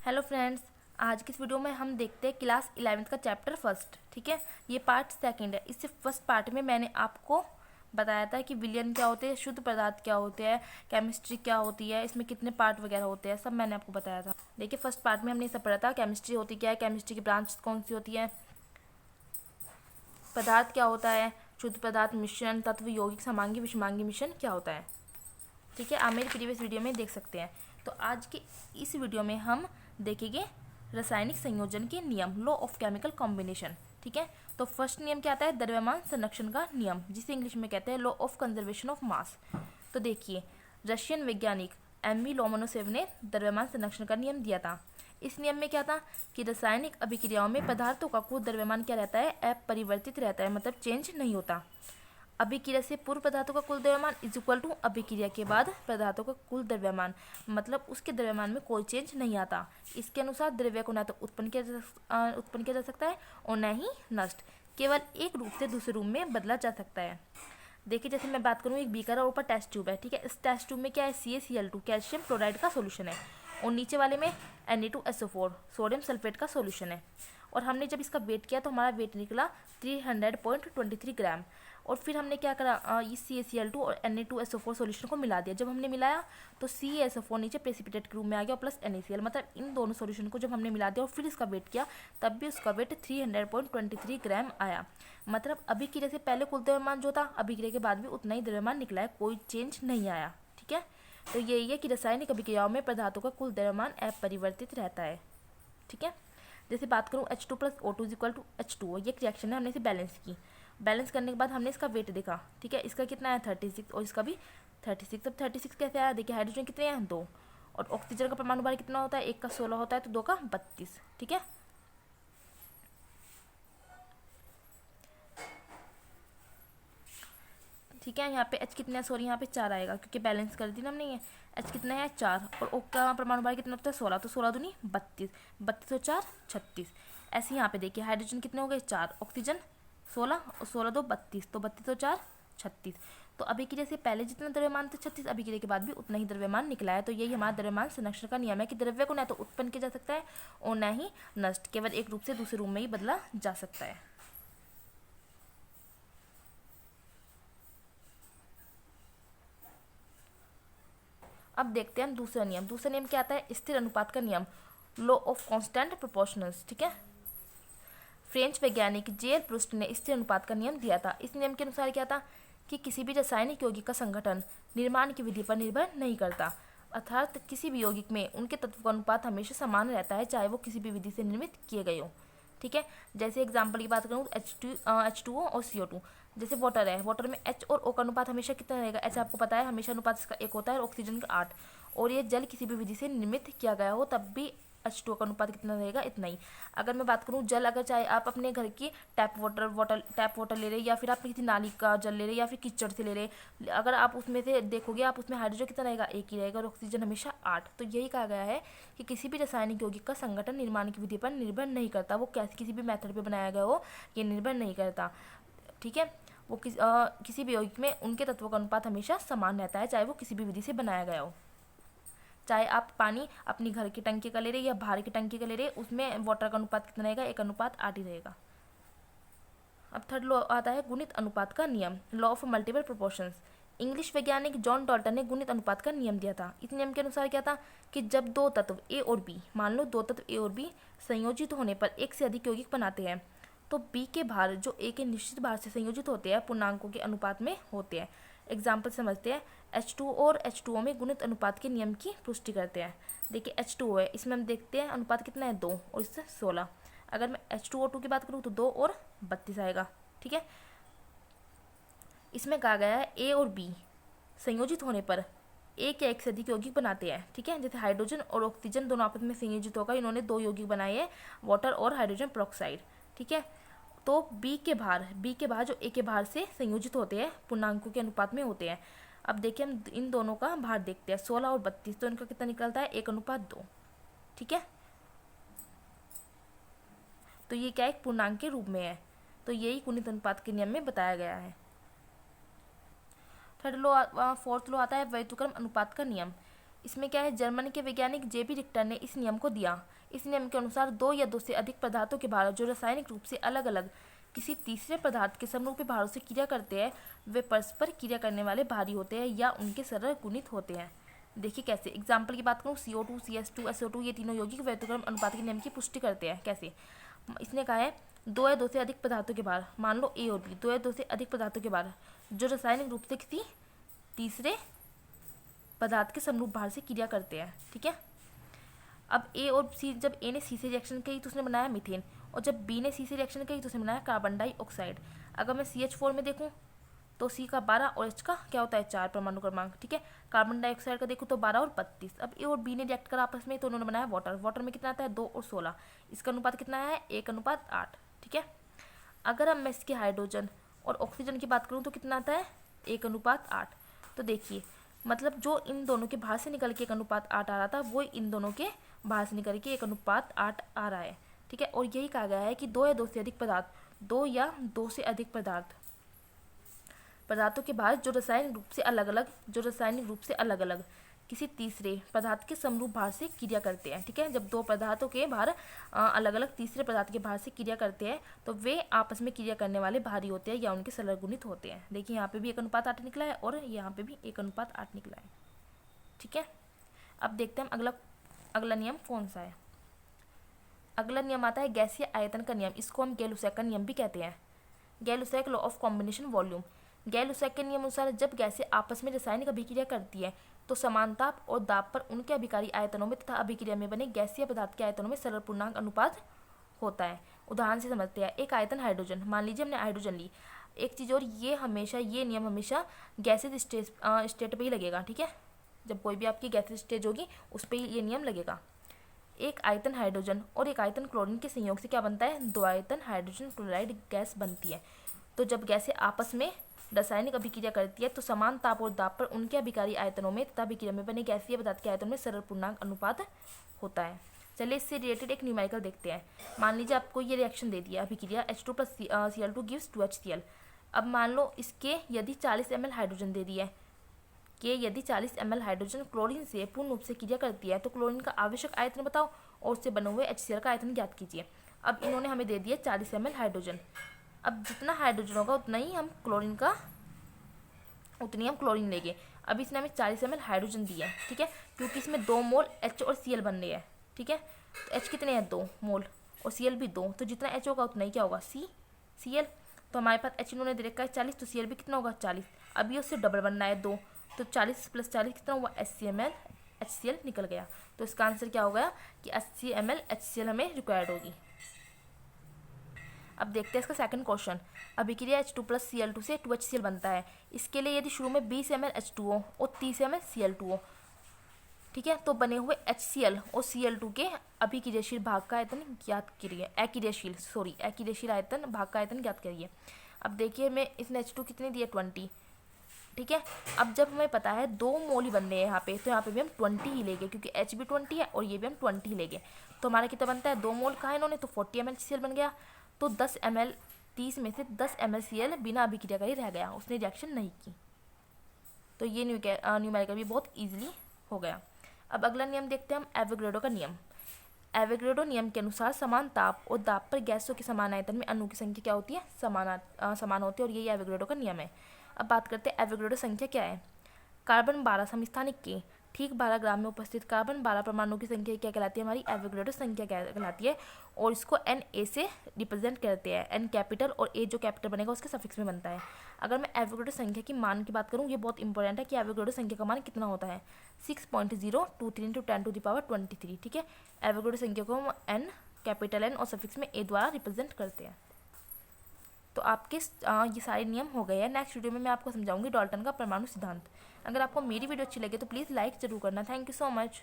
Hello friends, आज की इस वीडियो में हम देखते हैं क्लास 11th का चैप्टर फर्स्ट। ठीक है, ये पार्ट सेकंड है। इससे फर्स्ट पार्ट में मैंने आपको बताया था कि विलयन क्या होते हैं, शुद्ध पदार्थ क्या होते हैं, केमिस्ट्री क्या होती है, इसमें कितने पार्ट वगैरह होते हैं, सब मैंने आपको बताया था। देखिए, फर्स्ट पार्ट में हमने सब पढ़ा था केमिस्ट्री होती क्या है, केमिस्ट्री की ब्रांच कौन सी होती है, पदार्थ क्या होता है, शुद्ध पदार्थ, मिश्रण, तत्व, यौगिक, समांगी, विषमांगी मिश्रण क्या होता है। ठीक है, आप मेरी प्रीवियस वीडियो में देख सकते हैं। तो आज की इस वीडियो में हम देखेंगे रासायनिक संयोजन के नियम, लॉ ऑफ केमिकल कॉम्बिनेशन। ठीक है, तो फर्स्ट नियम क्या आता है, द्रव्यमान संरक्षण का नियम, जिसे इंग्लिश में कहते हैं law of conservation of mass. तो देखिए, रशियन वैज्ञानिक एम वी लोमोनोसेव ने द्रव्यमान संरक्षण का नियम दिया था। इस नियम में क्या था कि रासायनिक अभिक्रियाओं में पदार्थों का कुल द्रव्यमान क्या रहता है, अपरिवर्तित रहता है, मतलब चेंज नहीं होता। अभिक्रिया से पूर्व पदार्थों का कुल द्रव्यमान इज इक्वल टू अभिक्रिया के बाद पदार्थों का कुल द्रव्यमान, मतलब उसके द्रव्यमान में कोई चेंज नहीं आता। इसके अनुसार द्रव्य को न तो उत्पन्न किया जा सकता है और न ही नष्ट, केवल एक रूप से दूसरे रूप में बदला जा सकता है। देखिए, जैसे मैं बात करूँ, एक बीकर और ऊपर टेस्ट ट्यूब है। ठीक है, इस टेस्ट ट्यूब में क्या है, CaCl2 कैल्शियम क्लोराइड का सोल्यूशन है, और नीचे वाले में Na2SO4 सोडियम सल्फेट का सोल्यूशन है। और हमने जब इसका वेट किया तो हमारा वेट निकला 300.23 ग्राम। और फिर हमने क्या करा, इस CaCl2 और Na2SO4 सोल्यूशन को मिला दिया। जब हमने मिलाया तो CaSO4 नीचे प्रेसिपिटेट के रूप में आ गया, प्लस NaCl, मतलब इन दोनों सोल्यूशन को जब हमने मिला दिया और फिर इसका वेट किया तब भी उसका वेट 300.23 ग्राम आया। मतलब अभिक्रिया से पहले कुल द्रव्यमान जो था, अभिक्रिया के बाद भी उतना ही द्रव्यमान निकला है, कोई चेंज नहीं आया। ठीक है, तो यही है कि रासायनिक अभिक्रियाओं में पदार्थों का कुल द्रव्यमान अपरिवर्तित रहता है। ठीक है, जैसे बात करूँ H2 plus O2 equal to H2O, ये रिएक्शन है, हमने इसे बैलेंस की। बैलेंस करने के बाद हमने इसका वेट देखा। ठीक है, इसका कितना है 36 और इसका भी 36। अब 36 कैसे आया, देखिए हाइड्रोजन कितने हैं 2, और ऑक्सीजन का परमाणु भार कितना होता है, 1 का 16 होता है, तो 2 का 32। ठीक है, ठीक है, यहाँ पे H कितना है, सॉरी यहाँ पे 4 आएगा क्योंकि बैलेंस कर दी ना हमने ये। H कितना है 4, और O का परमाणु भार कितना होता है 16, तो 16 दूनी 32, 32 और 4 36। ऐसे यहाँ पे देखिए हाइड्रोजन कितने हो गए 4, ऑक्सीजन 16 और 16 दो 32, तो 32 और 4 36। तो अभिक्रिया से पहले जितना द्रव्यमान था 36, अभिक्रिया के बाद भी उतना ही द्रव्यमान निकला है। तो यही हमारा द्रव्यमान संरक्षण का नियम है कि द्रव्य को न तो उत्पन्न किया जा सकता है और न ही नष्ट, केवल एक रूप से दूसरे रूप में ही बदला जा सकता है। अब देखते हैं हम दूसरा नियम। दूसरा नियम क्या आता है, स्थिर अनुपात का नियम, लॉ ऑफ कांस्टेंट प्रोपोर्शनल्स। ठीक है, फ्रेंच वैज्ञानिक जेल प्रुस्ट ने स्थिर अनुपात का नियम दिया था। इस नियम के अनुसार क्या था कि किसी भी रासायनिक यौगिक का संगठन निर्माण की विधि पर निर्भर नहीं करता, अर्थात किसी भी यौगिक में उनके तत्व का अनुपात हमेशा समान रहता है, चाहे वो किसी भी विधि से निर्मित किए गए हो। ठीक है, जैसे एग्जाम्पल की बात करूँ, H2O और CO2। जैसे वाटर है, वाटर में H और O का अनुपात हमेशा कितना रहेगा, H आपको पता है हमेशा अनुपात इसका 1 होता है, और ऑक्सीजन का 8। और ये जल किसी भी विधि से निर्मित किया गया हो तब भी H2O का अनुपात कितना रहेगा, इतना ही। अगर मैं बात करूँ जल, अगर चाहे आप अपने घर की टैप वाटर ले रहे, या फिर आप किसी नाली का जल ले रहे, या फिर कीचड़ से ले रहे, अगर आप उसमें से देखोगे, आप उसमें हाइड्रोजन कितना रहेगा, 1 ही रहेगा, और ऑक्सीजन हमेशा 8। तो यही कहा गया है कि किसी भी रासायनिक यौगिक का संगठन निर्माण की विधि पर निर्भर नहीं करता, वो कैसे किसी भी मेथड पर बनाया गया हो, ये निर्भर नहीं करता। ठीक है, वो किसी भी यौगिक में उनके तत्वों का अनुपात हमेशा समान रहता है, चाहे वो किसी भी विधि से बनाया गया हो। चाहे आप पानी अपनी घर की टंकी का ले रहे या बाहर की टंकी का ले रहे, उसमें वाटर का अनुपात कितना रहेगा, 1:8 ही रहेगा। अब थर्ड लॉ आता है गुणित अनुपात का नियम, law of multiple proportions. English वैज्ञानिक जॉन डॉल्टन ने गुणित अनुपात का नियम दिया था। इस नियम के अनुसार क्या था कि जब दो तत्व ए और बी, मान लो दो तत्व ए और बी संयोजित होने पर एक से अधिक यौगिक बनाते हैं, तो बी के भार जो ए के निश्चित भार से संयोजित होते हैं पूर्णांकों के अनुपात में होते हैं। एग्जाम्पल समझते हैं, H2O और H2O में गुणित अनुपात के नियम की पुष्टि करते हैं। देखिए H2O है, इसमें हम देखते हैं अनुपात कितना है 2 और इससे 16। अगर मैं H2O2 की बात करूँ तो 2 और 32 आएगा। ठीक है, इसमें कहा गया है ए और बी संयोजित होने पर एक या एक से अधिक यौगिक बनाते हैं। ठीक है, जैसे हाइड्रोजन और ऑक्सीजन दोनों आपस में संयोजित होकर इन्होंने 2 यौगिक बनाए हैं, वाटर और हाइड्रोजन पेरोक्साइड। ठीक है, तो बी के भार जो ए के भार से संयोजित होते हैं पूर्णांकों के अनुपात में होते हैं। अब देखिए हम इन दोनों का भार देखते हैं, 16 और 32, तो इनका कितना निकलता है, 1:2। ठीक है, तो ये क्या एक पूर्णांक के रूप में है, तो यही गुणित अनुपात के नियम में बताया गया है। फोर्थ लॉ आता है व्युत्क्रम अनुपात का नियम। इसमें क्या है, जर्मनी के वैज्ञानिक जे.बी. रिक्टर ने इस नियम को दिया। इस नियम के अनुसार दो या दो से अधिक पदार्थों के भार जो रासायनिक रूप से अलग अलग किसी तीसरे पदार्थ के समरूपी भारों से क्रिया करते हैं, वे परस्पर क्रिया करने वाले भारी होते हैं या उनके सरल गुणित होते हैं। देखिए कैसे, एग्जाम्पल की बात करूँ, CO2, CH2, SO2 ये तीनों यौगिक व्यतिक्रम अनुपात के नियम की पुष्टि करते हैं। कैसे, इसने कहा है दो या दो से अधिक पदार्थों के भार, मान लो A और B, दो या दो से अधिक पदार्थों के भार जो रासायनिक रूप से किसी तीसरे पदार्थ के समरूप भार से क्रिया करते हैं। ठीक है, अब A और C, जब A ने C से रिएक्शन की तो उसने बनाया मीथेन, और जब B ने C से रिएक्शन की तो उसने बनाया कार्बन डाइऑक्साइड। अगर मैं CH4 में देखूँ तो C का 12 और H का क्या होता है 4 परमाणु क्रमांक। ठीक है, कार्बन डाइऑक्साइड का देखो तो 12 और 32। अब A और B ने रिएक्ट करा आपस में तो उन्होंने बनाया वाटर। वाटर में कितना आता है 2 और 16, इसका अनुपात कितना है 1:8। ठीक है, अगर अब मैं इसके हाइड्रोजन और ऑक्सीजन की बात करूँ तो कितना आता है 1:8। तो देखिए, मतलब जो इन दोनों के भार से निकल के 1:8 आ रहा था, वो इन दोनों के भार से निकल के 1:8 आ रहा है। ठीक है, और यही कहा गया है कि दो या दो से अधिक पदार्थ, दो या दो से अधिक पदार्थों के भार जो रासायनिक रूप से अलग अलग किसी तीसरे पदार्थ के समरूप भार से क्रिया करते हैं। ठीक है, जब दो पदार्थों के भार अलग अलग तीसरे पदार्थ के भार से क्रिया करते हैं तो वे आपस में क्रिया करने वाले भारी होते हैं या उनके सरल गुणित होते हैं। देखिए यहाँ पे भी 1:8 निकला है और यहाँ पे भी 1:8 निकला है। ठीक है, अब देखते हैं अगला नियम कौन सा है। अगला नियम आता है गैसीय आयतन का नियम। इसको हम गै-लुसैक का नियम भी कहते हैं। गै-लुसैक लॉ ऑफ कॉम्बिनेशन वॉल्यूम। गै-लुसैक के नियम अनुसार जब गैसें आपस में रासायनिक अभिक्रिया करती है तो समान ताप और दाब पर उनके अभिकारी आयतनों में तथा अभिक्रिया में बने गैसीय पदार्थ के आयतनों में सरल पूर्णांक अनुपात होता है। उदाहरण से समझते हैं, एक आयतन हाइड्रोजन, मान लीजिए हमने हाइड्रोजन ली। एक चीज़ और, ये नियम हमेशा गैसेज स्टेट पे ही लगेगा। ठीक है, जब कोई भी आपकी गैसेज स्टेज होगी उस पर ये नियम लगेगा। एक आयतन हाइड्रोजन और एक आयतन क्लोरीन के संयोग से क्या बनता है, दो आयतन हाइड्रोजन क्लोराइड गैस बनती है। तो जब गैसें आपस में रासायनिक अभिक्रिया करती है तो समान ताप और दाब पर उनके अभिकारी आयतनों में तथा अभिक्रिया में बने गैसीय पदार्थ के आयतनों में सरल पूर्णांक अनुपात होता है। चलिए इससे रिलेटेड एक न्यूमेरिकल देखते हैं। मान लीजिए आपको ये रिएक्शन दे दिया, अभिक्रिया H2 + Cl2 गिव्स 2HCl। अब मान लो इसके यदि 40 ml हाइड्रोजन दे दिया है कि यदि 40 ml हाइड्रोजन क्लोरीन से पूर्ण रूप से क्रिया करती है तो क्लोरीन का आवश्यक आयतन बताओ और उससे बने हुए HCl का आयतन ज्ञात कीजिए। अब इन्होंने हमें दे दिया 40 ml हाइड्रोजन। अब जितना हाइड्रोजन होगा उतना ही हम क्लोरीन लेंगे। अब इसने हमें 40 ml हाइड्रोजन दिया है। ठीक है, क्योंकि इसमें 2 मोल H और Cl बन रहे हैं। ठीक है, तो H कितने हैं 2 मोल और Cl भी 2, तो जितना H होगा उतना ही क्या होगा Cl। तो हमारे पास H इन्होंने दे रखा है 40, तो Cl भी कितना होगा 40। अब ये उससे डबल बनना है 2, तो 40 + 40 कितना हुआ 80 ml HCl निकल गया। तो इसका आंसर क्या हो गया कि 80 ml HCl हमें रिक्वायर्ड होगी। अब देखते हैं इसका सेकंड क्वेश्चन। अभिक्रिया H2 + Cl2 से 2HCl बनता है। इसके लिए यदि शुरू में 20 ml H2O और 30 ml Cl2O, ठीक है, तो बने हुए HCl और Cl2 के अभिक्रियाशील भाग का आयतन ज्ञात करिए। अकिरियाशील आयतन भाग का आयतन ज्ञात करिए। अब देखिए मैं इसने H2 कितनी दी है 20। ठीक है, अब जब हमें पता है 2 मोल ही बन रहे हैं यहाँ पे, तो यहाँ पे भी हम 20 ही लेंगे क्योंकि H भी 20 है और ये भी हम 20 ही लेंगे। तो हमारा कितना बनता है 2 मोल का है इन्होंने, तो 40 ml Cl बन गया। तो 10 ml 30 में से 10 ml Cl बिना अभिक्रिया का ही रह गया, उसने रिएक्शन नहीं की। तो ये न्यूमेरिकल भी बहुत ईजिली हो गया। अब अगला नियम देखते हैं हम, एवोगैड्रो का नियम। एवोगैड्रो नियम के अनुसार समान ताप और दाब पर गैसों के समान आयतन में अणु की संख्या क्या होती है, समान होती है, और यही एवोगैड्रो का नियम है। अब बात करते हैं एवोगैड्रो संख्या क्या है। कार्बन 12 समस्थानिक के ठीक 12 ग्राम में उपस्थित कार्बन 12 परमाणु की संख्या क्या कहलाती है, हमारी एवोगैड्रो संख्या क्या कहलाती है, और इसको Na से रिप्रेजेंट करते हैं। N कैपिटल और A जो कैपिटल बनेगा उसके सफिक्स में बनता है। अगर मैं एवोगैड्रो संख्या की मान की बात करूँ, ये बहुत इंपॉर्टेंट है कि एवोगैड्रो संख्या का मान कितना होता है 6.023 × 10⁻23। ठीक है, एवोगैड्रो संख्या को हम N कैपिटल N और सफिक्स में A द्वारा रिप्रेजेंट करते हैं। तो आपके ये सारे नियम हो गए हैं। नेक्स्ट वीडियो में मैं आपको समझाऊंगी डाल्टन का परमाणु सिद्धांत। अगर आपको मेरी वीडियो अच्छी लगे तो प्लीज़ लाइक ज़रूर करना। Thank you so much.